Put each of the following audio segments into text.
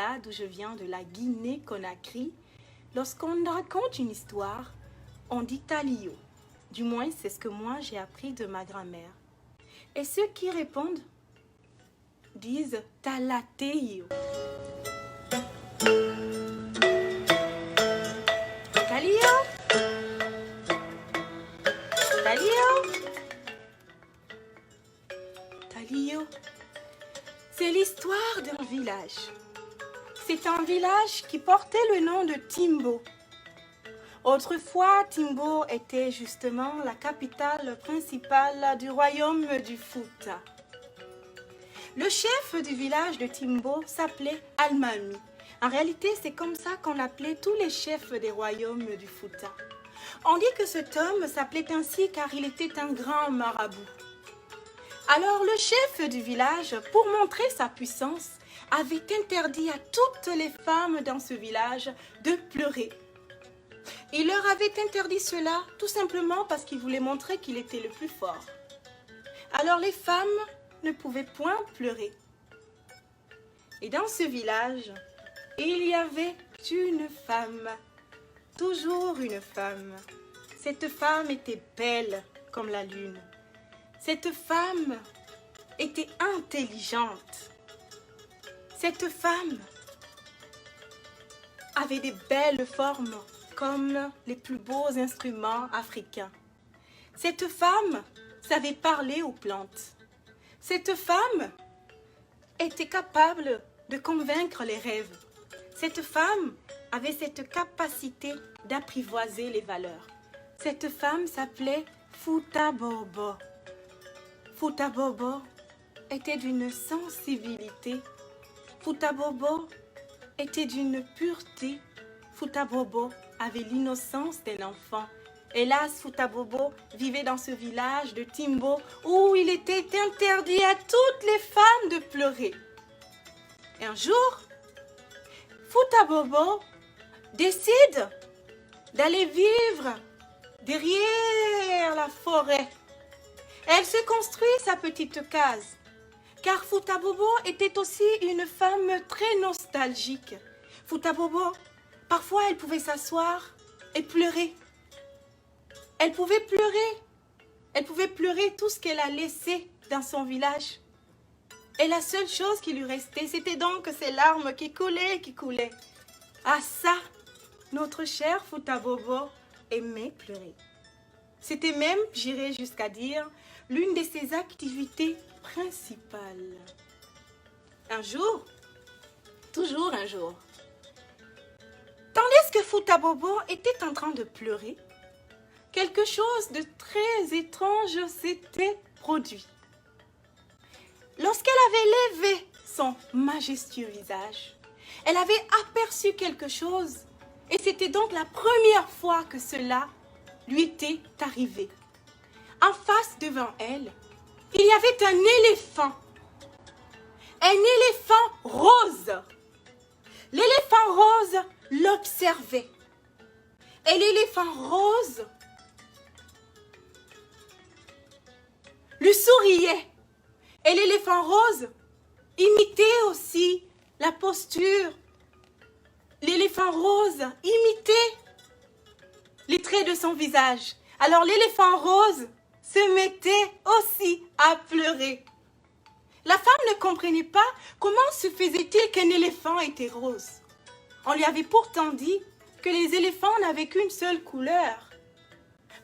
là d'où je viens, de la Guinée-Conakry, lorsqu'on raconte une histoire, on dit Talio. Du moins, c'est ce que moi j'ai appris de ma grand-mère. Et ceux qui répondent disent Talateio. Talio? Talio? Talio, c'est l'histoire d'un village. C'est un village qui portait le nom de Timbo. Autrefois, Timbo était justement la capitale principale du royaume du Fouta. Le chef du village de Timbo s'appelait Almami. En réalité, c'est comme ça qu'on appelait tous les chefs des royaumes du Fouta. On dit que cet homme s'appelait ainsi car il était un grand marabout. Alors le chef du village, pour montrer sa puissance, avait interdit à toutes les femmes dans ce village de pleurer. Il leur avait interdit cela tout simplement parce qu'il voulait montrer qu'il était le plus fort. Alors les femmes ne pouvaient point pleurer. Et dans ce village, il y avait une femme, toujours une femme. Cette femme était belle comme la lune. Cette femme était intelligente. Cette femme avait des belles formes comme les plus beaux instruments africains. Cette femme savait parler aux plantes. Cette femme était capable de convaincre les rêves. Cette femme avait cette capacité d'apprivoiser les valeurs. Cette femme s'appelait Fouta Bobo. Fouta Bobo était d'une sensibilité. Fouta Bobo était d'une pureté. Fouta Bobo avait l'innocence d'un enfant. Hélas, Fouta Bobo vivait dans ce village de Timbo où il était interdit à toutes les femmes de pleurer. Un jour, Fouta Bobo décide d'aller vivre derrière la forêt. Elle se construit sa petite case, car Fouta Bobo était aussi une femme très nostalgique. Fouta Bobo, parfois elle pouvait s'asseoir et pleurer. Elle pouvait pleurer tout ce qu'elle a laissé dans son village. Et la seule chose qui lui restait, c'était donc ces larmes qui coulaient. Ah ça, notre cher Fouta Bobo aimait pleurer. C'était même, j'irais jusqu'à dire, l'une de ses activités principales. Un jour, toujours un jour, tandis que Fouta Bobo était en train de pleurer, quelque chose de très étrange s'était produit. Lorsqu'elle avait levé son majestueux visage, elle avait aperçu quelque chose et c'était donc la première fois que cela lui était arrivé. En face devant elle, il y avait un éléphant rose. L'éléphant rose l'observait. Et l'éléphant rose lui souriait. Et l'éléphant rose imitait aussi la posture. L'éléphant rose imitait les traits de son visage. Alors l'éléphant rose se mettait aussi à pleurer. La femme ne comprenait pas comment se faisait-il qu'un éléphant était rose. On lui avait pourtant dit que les éléphants n'avaient qu'une seule couleur.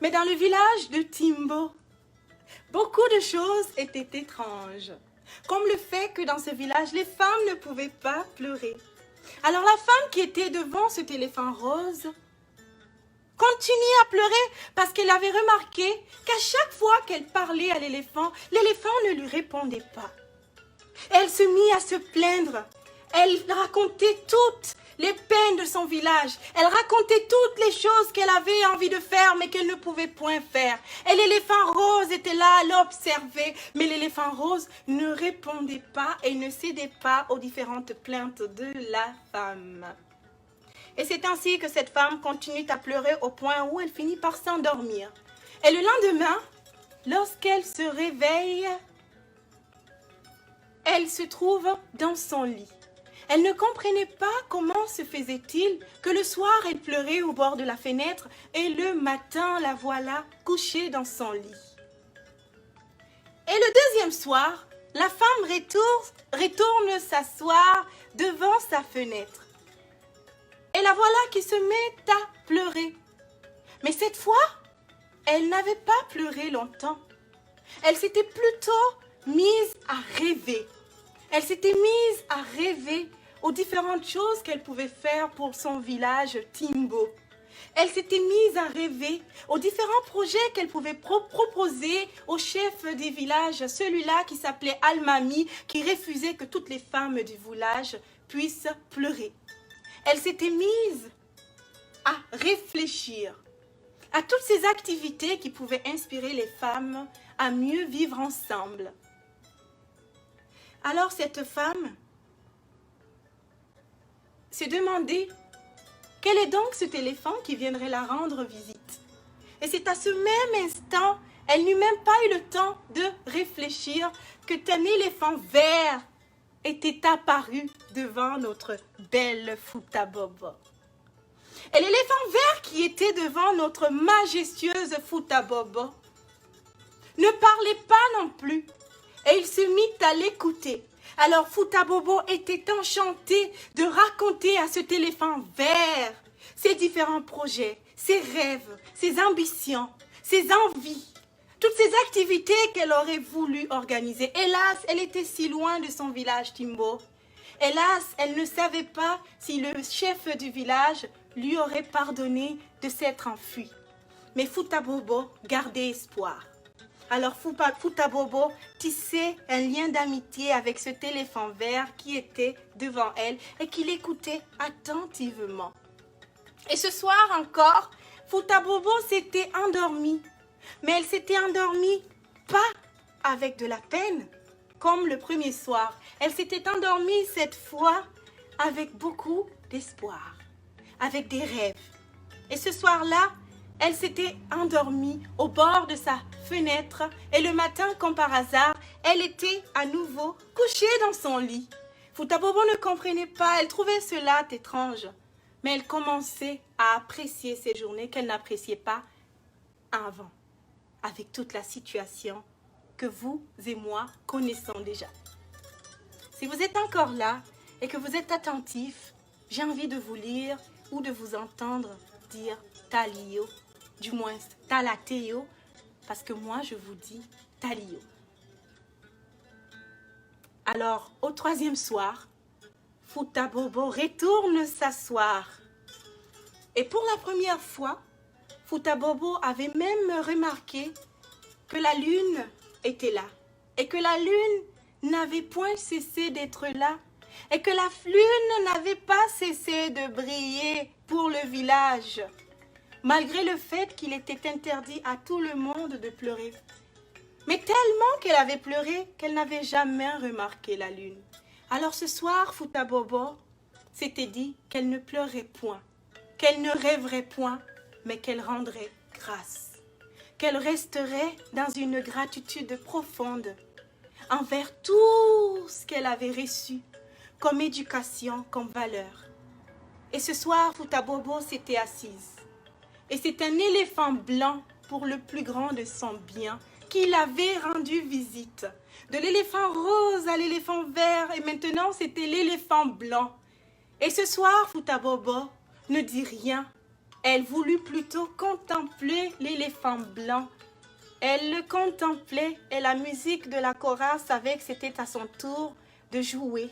Mais dans le village de Timbo, beaucoup de choses étaient étranges. Comme le fait que dans ce village, les femmes ne pouvaient pas pleurer. Alors la femme qui était devant cet éléphant rose continuait à pleurer parce qu'elle avait remarqué qu'à chaque fois qu'elle parlait à l'éléphant, l'éléphant ne lui répondait pas. Elle se mit à se plaindre. Elle racontait toutes les peines de son village. Elle racontait toutes les choses qu'elle avait envie de faire mais qu'elle ne pouvait point faire. Et l'éléphant rose était là à l'observer. Mais l'éléphant rose ne répondait pas et ne cédait pas aux différentes plaintes de la femme. Et c'est ainsi que cette femme continue à pleurer au point où elle finit par s'endormir. Et le lendemain, lorsqu'elle se réveille, elle se trouve dans son lit. Elle ne comprenait pas comment se faisait-il que le soir elle pleurait au bord de la fenêtre et le matin la voilà couchée dans son lit. Et le deuxième soir, la femme retourne s'asseoir devant sa fenêtre. Et la voilà qui se met à pleurer. Mais cette fois, elle n'avait pas pleuré longtemps. Elle s'était plutôt mise à rêver. Elle s'était mise à rêver aux différentes choses qu'elle pouvait faire pour son village Timbo. Elle s'était mise à rêver aux différents projets qu'elle pouvait proposer au chef du village, celui-là qui s'appelait Almami, qui refusait que toutes les femmes du village puissent pleurer. Elle s'était mise à réfléchir à toutes ces activités qui pouvaient inspirer les femmes à mieux vivre ensemble. Alors cette femme se demandait quel est donc cet éléphant qui viendrait la rendre visite. Et c'est à ce même instant, elle n'eut même pas eu le temps de réfléchir que un éléphant vert était apparu devant notre belle Futabobo. Et l'éléphant vert qui était devant notre majestueuse Futabobo ne parlait pas non plus. Et il se mit à l'écouter. Alors Futabobo était enchanté de raconter à cet éléphant vert ses différents projets, ses rêves, ses ambitions, ses envies, toutes ces activités qu'elle aurait voulu organiser. Hélas, elle était si loin de son village Timbo. Hélas, elle ne savait pas si le chef du village lui aurait pardonné de s'être enfui. Mais Futabobo gardait espoir. Alors Futabobo tissait un lien d'amitié avec cet éléphant vert qui était devant elle et qui l'écoutait attentivement. Et ce soir encore, Futabobo s'était endormie. Mais elle s'était endormie pas avec de la peine, comme le premier soir. Elle s'était endormie cette fois avec beaucoup d'espoir, avec des rêves. Et ce soir-là, elle s'était endormie au bord de sa fenêtre et le matin, comme par hasard, elle était à nouveau couchée dans son lit. Futabobo ne comprenait pas, elle trouvait cela étrange. Mais elle commençait à apprécier ces journées qu'elle n'appréciait pas avant, avec toute la situation que vous et moi connaissons déjà. Si vous êtes encore là et que vous êtes attentif, j'ai envie de vous lire ou de vous entendre dire Talio, du moins Talateo, parce que moi je vous dis Talio. Alors, au troisième soir, Futabobo retourne s'asseoir. Et pour la première fois, Futabobo avait même remarqué que la lune était là. Et que la lune n'avait point cessé d'être là. Et que la lune n'avait pas cessé de briller pour le village. Malgré le fait qu'il était interdit à tout le monde de pleurer. Mais tellement qu'elle avait pleuré qu'elle n'avait jamais remarqué la lune. Alors ce soir, Futabobo s'était dit qu'elle ne pleurait point, qu'elle ne rêverait point, mais qu'elle rendrait grâce, qu'elle resterait dans une gratitude profonde envers tout ce qu'elle avait reçu comme éducation, comme valeur. Et ce soir, Futabobo s'était assise. Et c'est un éléphant blanc pour le plus grand de son bien qui l'avait rendu visite. De l'éléphant rose à l'éléphant vert et maintenant c'était l'éléphant blanc. Et ce soir, Futabobo ne dit rien. Elle voulut plutôt contempler l'éléphant blanc. Elle le contemplait et la musique de la chorale savait que c'était à son tour de jouer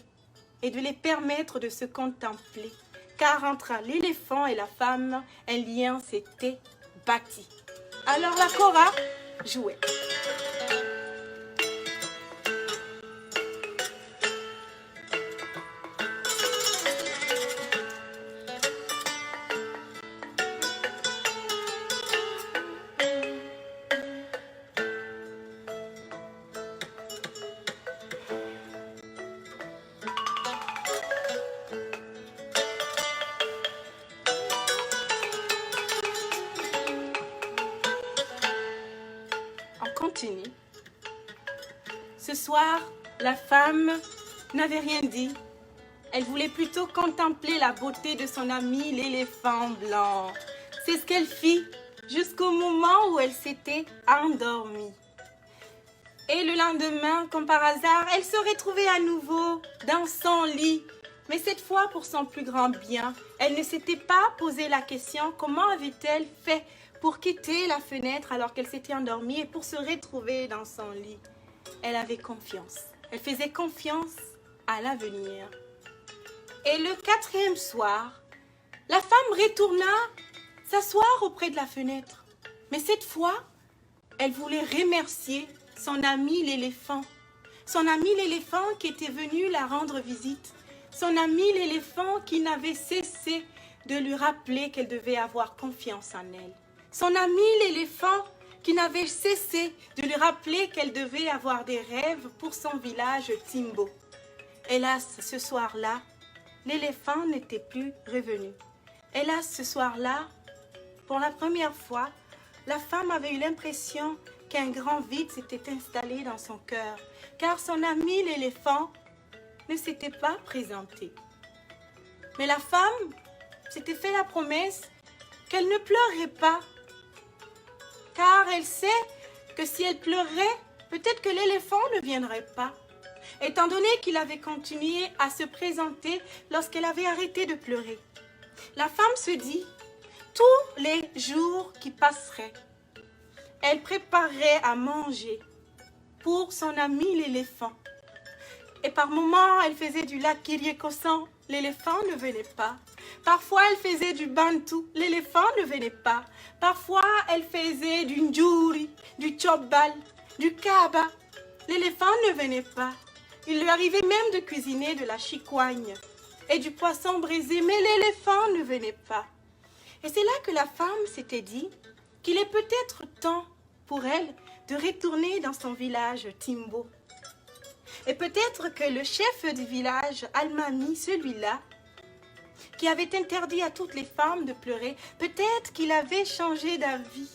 et de les permettre de se contempler. Car entre l'éléphant et la femme, un lien s'était bâti. Alors la chorale jouait. Continue. Ce soir, la femme n'avait rien dit. Elle voulait plutôt contempler la beauté de son ami l'éléphant blanc. C'est ce qu'elle fit jusqu'au moment où elle s'était endormie. Et le lendemain, comme par hasard, elle se retrouvait à nouveau dans son lit. Mais cette fois, pour son plus grand bien, elle ne s'était pas posé la question comment avait-elle fait pour quitter la fenêtre alors qu'elle s'était endormie et pour se retrouver dans son lit. Elle avait confiance. Elle faisait confiance à l'avenir. Et le 4e soir, la femme retourna s'asseoir auprès de la fenêtre. Mais cette fois, elle voulait remercier son ami l'éléphant. Son ami l'éléphant qui était venu la rendre visite. Son ami l'éléphant qui n'avait cessé de lui rappeler qu'elle devait avoir confiance en elle. Son ami l'éléphant qui n'avait cessé de lui rappeler qu'elle devait avoir des rêves pour son village Timbo. Hélas, ce soir-là, l'éléphant n'était plus revenu. Hélas, ce soir-là, pour la première fois, la femme avait eu l'impression qu'un grand vide s'était installé dans son cœur, car son ami l'éléphant ne s'était pas présenté. Mais la femme s'était fait la promesse qu'elle ne pleurerait pas, car elle sait que si elle pleurait, peut-être que l'éléphant ne viendrait pas, étant donné qu'il avait continué à se présenter lorsqu'elle avait arrêté de pleurer. La femme se dit, tous les jours qui passeraient, elle préparait à manger pour son ami l'éléphant. Et par moments, elle faisait du lac Kiriekosan, l'éléphant ne venait pas. Parfois, elle faisait du bantou, l'éléphant ne venait pas. Parfois, elle faisait du njuri, du chobal, du kaba, l'éléphant ne venait pas. Il lui arrivait même de cuisiner de la chicoigne et du poisson brisé, mais l'éléphant ne venait pas. Et c'est là que la femme s'était dit qu'il est peut-être temps pour elle de retourner dans son village Timbo. Et peut-être que le chef du village, Almami, celui-là, qui avait interdit à toutes les femmes de pleurer, peut-être qu'il avait changé d'avis.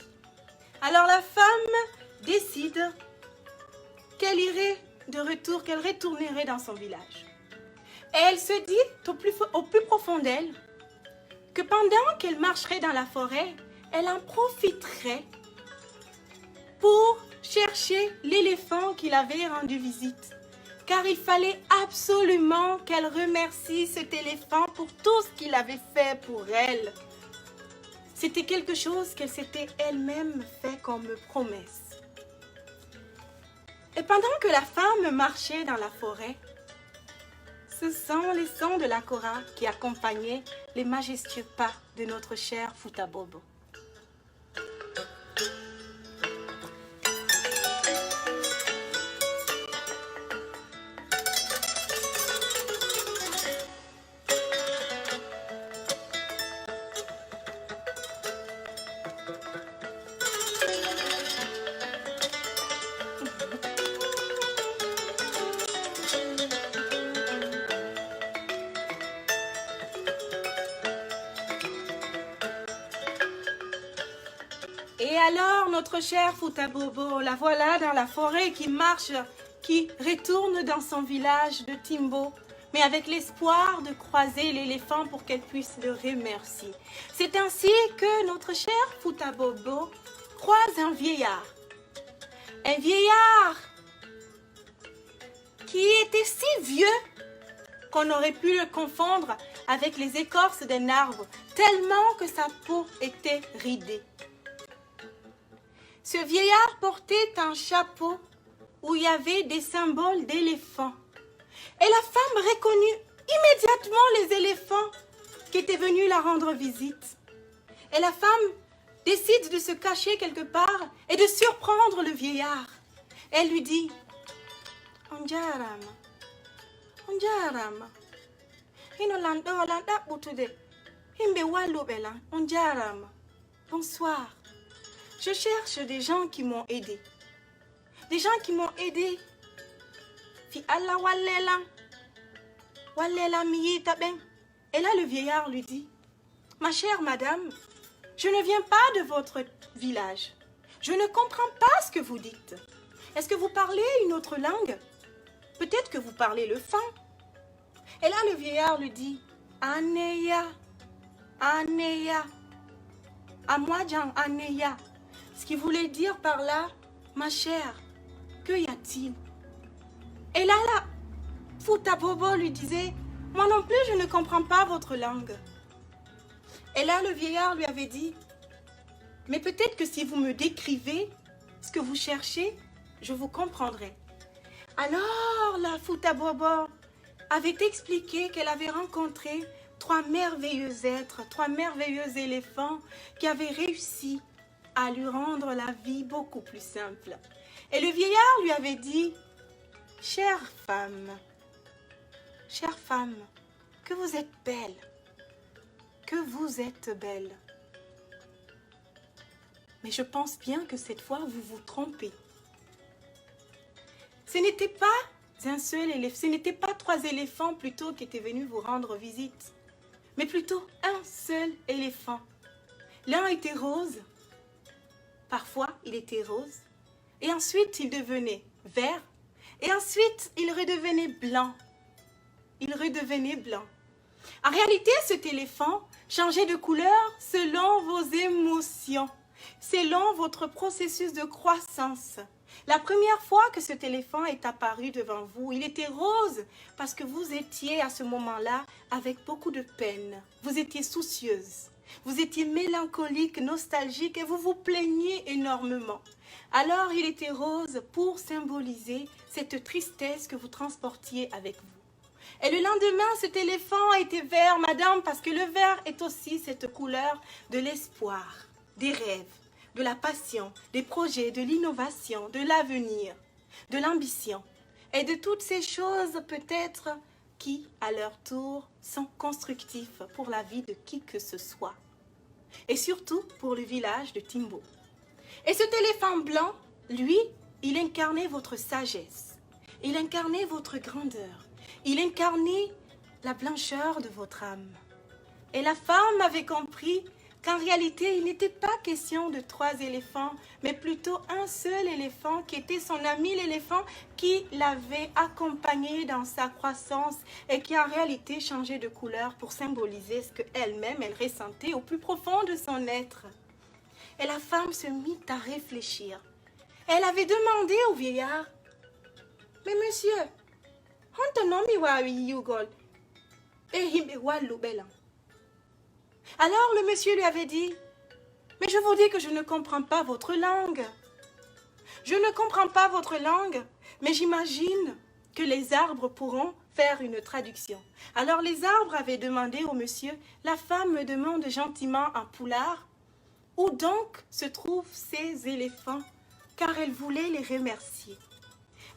Alors la femme décide qu'elle irait de retour, qu'elle retournerait dans son village. Et elle se dit au plus profond d'elle que pendant qu'elle marcherait dans la forêt, elle en profiterait pour chercher l'éléphant qui l'avait rendu visite. Car il fallait absolument qu'elle remercie cet éléphant pour tout ce qu'il avait fait pour elle. C'était quelque chose qu'elle s'était elle-même fait comme promesse. Et pendant que la femme marchait dans la forêt, ce sont les sons de la kora qui accompagnaient les majestueux pas de notre cher Futabobo. Et alors, notre cher Futabobo, la voilà dans la forêt qui marche, qui retourne dans son village de Timbo, mais avec l'espoir de croiser l'éléphant pour qu'elle puisse le remercier. C'est ainsi que notre cher Futabobo croise un vieillard. Un vieillard qui était si vieux qu'on aurait pu le confondre avec les écorces d'un arbre, tellement que sa peau était ridée. Ce vieillard portait un chapeau où il y avait des symboles d'éléphants. Et la femme reconnut immédiatement les éléphants qui étaient venus la rendre visite. Et la femme décide de se cacher quelque part et de surprendre le vieillard. Elle lui dit, « Onjarama, onjarama, inolanda butude, imbe walubela, onjarama, bonsoir. Je cherche des gens qui m'ont aidé. Des gens qui m'ont aidé. Fi Allah wallela. Wallela miyita ben. » Et là, le vieillard lui dit, « Ma chère madame, je ne viens pas de votre village. Je ne comprends pas ce que vous dites. Est-ce que vous parlez une autre langue? Peut-être que vous parlez le fin. Et là, le vieillard lui dit, Aneya, Aneya, à moi, Jean, Aneya. Ce qui voulait dire par là, ma chère, que y a-t-il? Et là, la Fouta Bobo lui disait, moi non plus, je ne comprends pas votre langue. Et là, le vieillard lui avait dit, mais peut-être que si vous me décrivez ce que vous cherchez, je vous comprendrai. Alors, la Fouta Bobo avait expliqué qu'elle avait rencontré 3 merveilleux êtres, 3 merveilleux éléphants qui avaient réussi à lui rendre la vie beaucoup plus simple. Et le vieillard lui avait dit, chère femme, que vous êtes belle, que vous êtes belle. Mais je pense bien que cette fois, vous vous trompez. Ce n'était pas un seul éléphant, ce n'était pas 3 éléphants plutôt qui étaient venus vous rendre visite, mais plutôt un seul éléphant. L'un était rose, parfois il était rose, et ensuite il devenait vert, et ensuite il redevenait blanc. Il redevenait blanc. En réalité, cet éléphant changeait de couleur selon vos émotions, selon votre processus de croissance. La première fois que cet éléphant est apparu devant vous, il était rose parce que vous étiez à ce moment-là avec beaucoup de peine. Vous étiez soucieuse, vous étiez mélancolique, nostalgique et vous vous plaigniez énormément. Alors il était rose pour symboliser cette tristesse que vous transportiez avec vous. Et le lendemain, cet éléphant était vert, madame, parce que le vert est aussi cette couleur de l'espoir, des rêves, de la passion, des projets, de l'innovation, de l'avenir, de l'ambition et de toutes ces choses peut-être qui, à leur tour, sont constructifs pour la vie de qui que ce soit. Et surtout pour le village de Timbo. Et cet éléphant blanc, lui, il incarnait votre sagesse, il incarnait votre grandeur, il incarnait la blancheur de votre âme. Et la femme avait compris qu'en réalité, il n'était pas question de 3 éléphants, mais plutôt un seul éléphant qui était son ami l'éléphant qui l'avait accompagné dans sa croissance et qui en réalité changeait de couleur pour symboliser ce qu'elle-même, elle ressentait au plus profond de son être. Et la femme se mit à réfléchir. Elle avait demandé au vieillard, « Mais monsieur, on te nomme Yugol et Himbe. Alors le monsieur lui avait dit, « Mais je vous dis que je ne comprends pas votre langue. Je ne comprends pas votre langue, mais j'imagine que les arbres pourront faire une traduction. » Alors les arbres avaient demandé au monsieur, « La femme me demande gentiment en poulard, où donc se trouvent ces éléphants, car elle voulait les remercier. »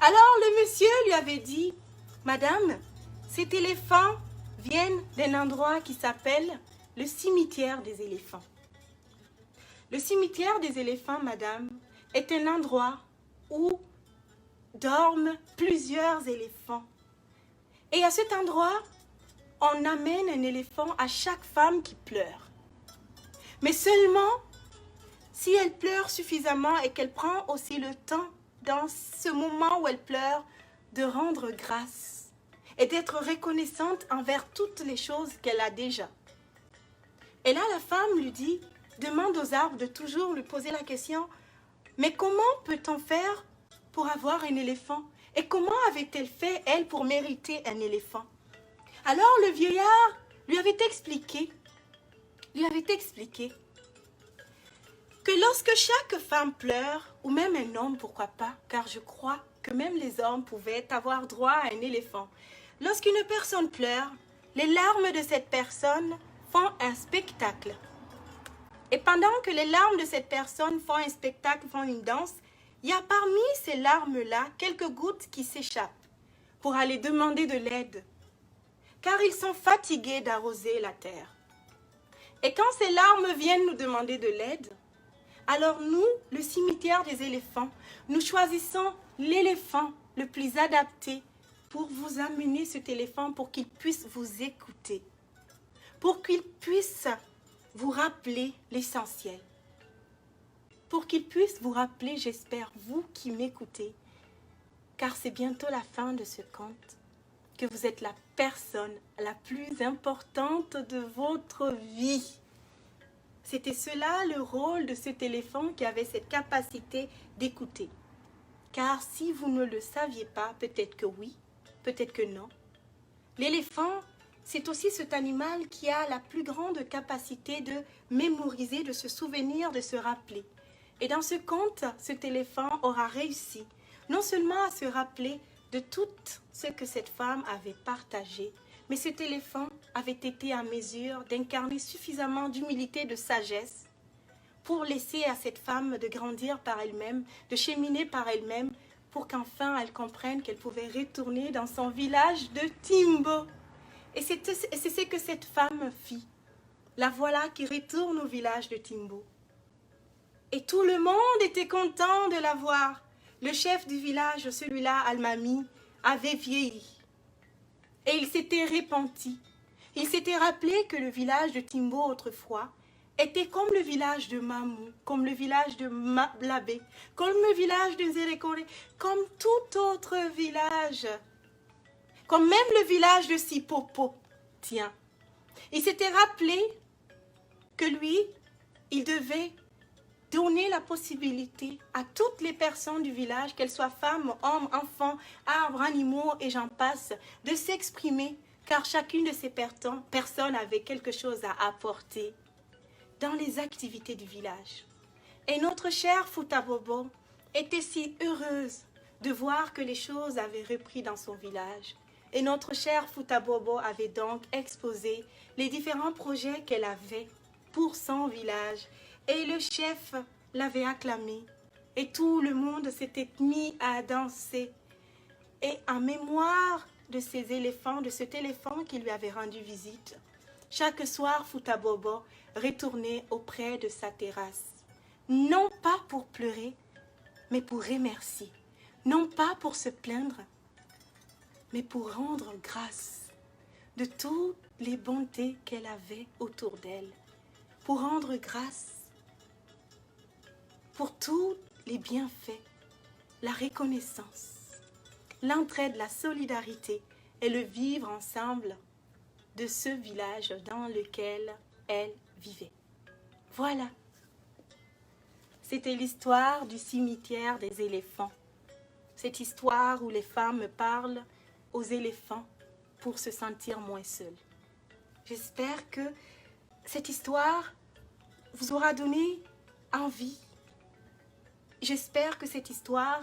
Alors le monsieur lui avait dit, « Madame, cet éléphant vient d'un endroit qui s'appelle le cimetière des éléphants. Le cimetière des éléphants, madame, est un endroit où dorment plusieurs éléphants. Et à cet endroit, on amène un éléphant à chaque femme qui pleure. Mais seulement si elle pleure suffisamment et qu'elle prend aussi le temps, dans ce moment où elle pleure, de rendre grâce et d'être reconnaissante envers toutes les choses qu'elle a déjà. Et là, la femme lui dit, demande aux arbres de toujours lui poser la question, mais comment peut-on faire pour avoir un éléphant? Et comment avait-elle fait, elle, pour mériter un éléphant? Alors le vieillard lui avait expliqué que lorsque chaque femme pleure, ou même un homme, pourquoi pas, car je crois que même les hommes pouvaient avoir droit à un éléphant. Lorsqu'une personne pleure, les larmes de cette personne font un spectacle. Et pendant que les larmes de cette personne font un spectacle, font une danse, il y a parmi ces larmes-là quelques gouttes qui s'échappent pour aller demander de l'aide, car ils sont fatigués d'arroser la terre. Et quand ces larmes viennent nous demander de l'aide, alors nous, le cimetière des éléphants, nous choisissons l'éléphant le plus adapté pour vous amener cet éléphant pour qu'il puisse vous écouter, pour qu'il puisse vous rappeler l'essentiel, pour qu'il puisse vous rappeler, j'espère, vous qui m'écoutez, car c'est bientôt la fin de ce conte. que vous êtes la personne la plus importante de votre vie. C'était cela le rôle de cet éléphant qui avait cette capacité d'écouter. Car si vous ne le saviez pas, peut-être que oui, peut-être que non. L'éléphant, c'est aussi cet animal qui a la plus grande capacité de mémoriser, de se souvenir, de se rappeler. Et dans ce conte, cet éléphant aura réussi non seulement à se rappeler de tout ce que cette femme avait partagé, mais cet éléphant avait été à mesure d'incarner suffisamment d'humilité, de sagesse, pour laisser à cette femme de grandir par elle-même, de cheminer par elle-même, pour qu'enfin elle comprenne qu'elle pouvait retourner dans son village de Timbo. Et c'est ce que cette femme fit. La voilà qui retourne au village de Timbo. Et tout le monde était content de la voir. Le chef du village, celui-là, Almami, avait vieilli. Et il s'était repenti. Il s'était rappelé que le village de Timbo autrefois était comme le village de Mamou, comme le village de Blabé, comme le village de Zérékoré, comme tout autre village. Comme même le village de Sipopo. Tiens, il s'était rappelé que lui, il devait donner la possibilité à toutes les personnes du village, qu'elles soient femmes, hommes, enfants, arbres, animaux et j'en passe, de s'exprimer, car chacune de ces personnes avait quelque chose à apporter dans les activités du village. Et notre chère Futabobo était si heureuse de voir que les choses avaient repris dans son village. Et notre chère Futabobo avait donc exposé les différents projets qu'elle avait pour son village. Et le chef l'avait acclamé. Et tout le monde s'était mis à danser. Et en mémoire de ces éléphants, de cet éléphant qui lui avait rendu visite, chaque soir, Futabobo retournait auprès de sa terrasse. Non pas pour pleurer, mais pour remercier. Non pas pour se plaindre, mais pour rendre grâce de toutes les bontés qu'elle avait autour d'elle. Pour rendre grâce pour tous les bienfaits, la reconnaissance, l'entraide, la solidarité et le vivre ensemble de ce village dans lequel elle vivait. Voilà. C'était l'histoire du cimetière des éléphants. Cette histoire où les femmes parlent aux éléphants pour se sentir moins seules. J'espère que cette histoire vous aura donné envie. J'espère que cette histoire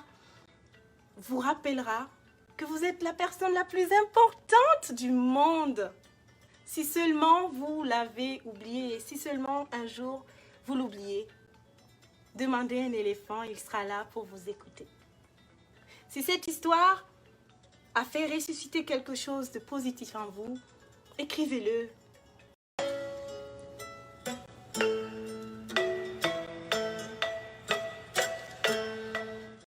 vous rappellera que vous êtes la personne la plus importante du monde. Si seulement vous l'avez oublié, et si seulement un jour vous l'oubliez, demandez à un éléphant, il sera là pour vous écouter. Si cette histoire a fait ressusciter quelque chose de positif en vous, écrivez-le